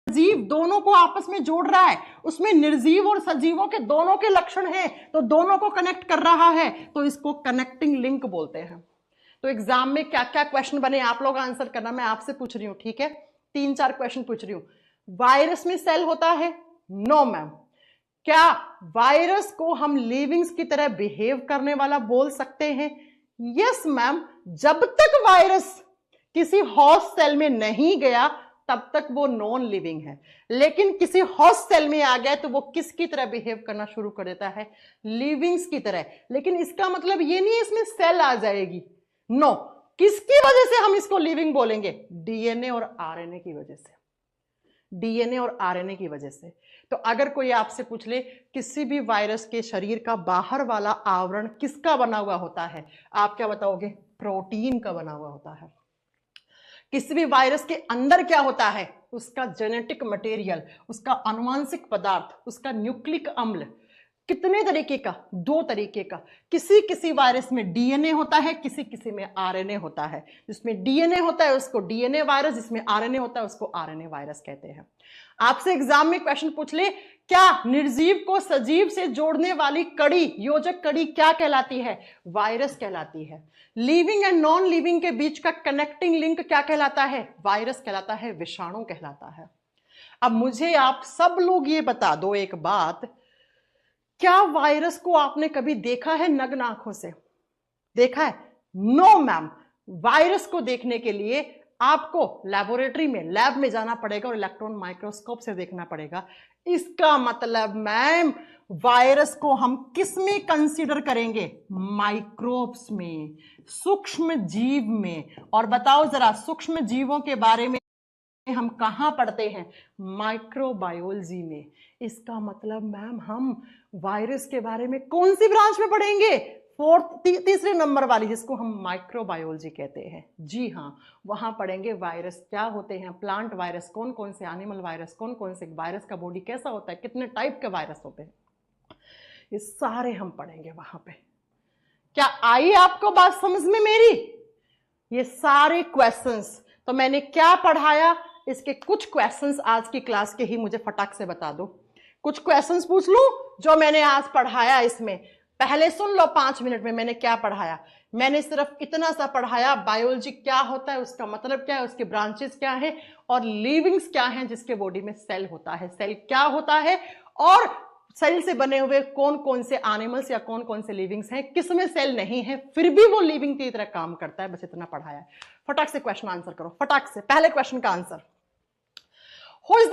जीव दोनों को आपस में जोड़ रहा है, उसमें निर्जीव और सजीवों के दोनों के लक्षण हैं, तो दोनों को कनेक्ट कर रहा है, तो इसको कनेक्टिंग लिंक बोलते हैं। तो एग्जाम में क्या क्या क्वेश्चन बने आप लोग आंसर करना, मैं आपसे पूछ रही हूं, ठीक है? 3-4 क्वेश्चन पूछ रही हूं। वायरस में सेल होता है? No ma'am. क्या वायरस को हम लिविंग्स की तरह बिहेव करने वाला बोल सकते हैं? Yes ma'am. जब तक वायरस किसी होस्ट सेल में नहीं गया तब तक वो नॉन लिविंग है, लेकिन किसी होस्ट सेल में आ गया तो वो किसकी तरह बिहेव करना शुरू कर देता है? लिविंग्स की तरह। लेकिन इसका मतलब ये नहीं है इसमें सेल आ जाएगी, नो। किसकी वजह से हम इसको लिविंग बोलेंगे? डीएनए और आरएनए की वजह से। डीएनए और आरएनए की वजह से। तो अगर कोई आपसे पूछ ले किसी भी वायरस के शरीर का बाहर वाला आवरण किसका बना हुआ होता है, आप क्या बताओगे? प्रोटीन का बना हुआ होता है। किसी भी वायरस के अंदर क्या होता है? उसका जेनेटिक मटेरियल, उसका आनुवंशिक पदार्थ, उसका न्यूक्लिक अम्ल। कितने तरीके का? 2 तरीके का। किसी किसी वायरस में डीएनए होता है, किसी किसी में आरएनए होता है। जिसमें डीएनए होता है उसको डीएनए वायरस, जिसमें आरएनए होता है उसको आरएनए वायरस कहते हैं। आपसे एग्जाम में क्वेश्चन पूछ ले क्या निर्जीव को सजीव से जोड़ने वाली कड़ी, योजक कड़ी क्या कहलाती है? वायरस कहलाती है। लिविंग एंड नॉन लिविंग के बीच का कनेक्टिंग लिंक क्या कहलाता है? वायरस कहलाता है, विषाणु कहलाता है। अब मुझे आप सब लोग ये बता दो एक बात, क्या वायरस को आपने कभी देखा है नग्न आंखों से? देखा है? No ma'am. वायरस को देखने के लिए आपको लेबोरेटरी में, लैब में जाना पड़ेगा और इलेक्ट्रॉन माइक्रोस्कोप से देखना पड़ेगा। इसका मतलब मैम वायरस को हम किस में कंसीडर करेंगे? माइक्रोब्स में, सूक्ष्म जीव में। और बताओ जरा सूक्ष्म जीवों के बारे में हम कहां पढ़ते हैं? माइक्रोबायोलॉजी में। इसका मतलब मैम हम वायरस के बारे में कौन सी ब्रांच में पढ़ेंगे? तीसरे नंबर वाली, जिसको हम माइक्रोबायोलॉजी कहते हैं। जी हाँ, वहां पढ़ेंगे वायरस क्या होते हैं, प्लांट वायरस कौन कौन से, एनिमल वायरस कौन कौन से, वायरस का बॉडी कैसा होता है, कितने टाइप के वायरस होते हैं, ये सारे हम पढ़ेंगे वहां पे। क्या आई आपको बात समझ में मेरी? ये सारे क्वेश्चंस तो मैंने क्या पढ़ाया, इसके कुछ क्वेश्चंस आज की क्लास के ही मुझे फटाक से बता दो। कुछ क्वेश्चंस पूछ लूं जो मैंने आज पढ़ाया इसमें। पहले सुन लो 5 मिनट में मैंने क्या पढ़ाया। मैंने सिर्फ इतना सा पढ़ाया, बायोलॉजी क्या होता है, उसका मतलब क्या है, उसके ब्रांचेस क्या है, और लिविंग्स क्या है जिसके बॉडी में सेल होता है, सेल क्या होता है, और सेल से बने हुए कौन कौन से एनिमल्स या कौन कौन से लिविंग्स हैं, किसमें सेल नहीं है फिर भी वो लिविंग की तरह काम करता है। बस इतना पढ़ाया है। फटाक से क्वेश्चन आंसर करो, फटाक से। पहले क्वेश्चन का आंसर, हु इज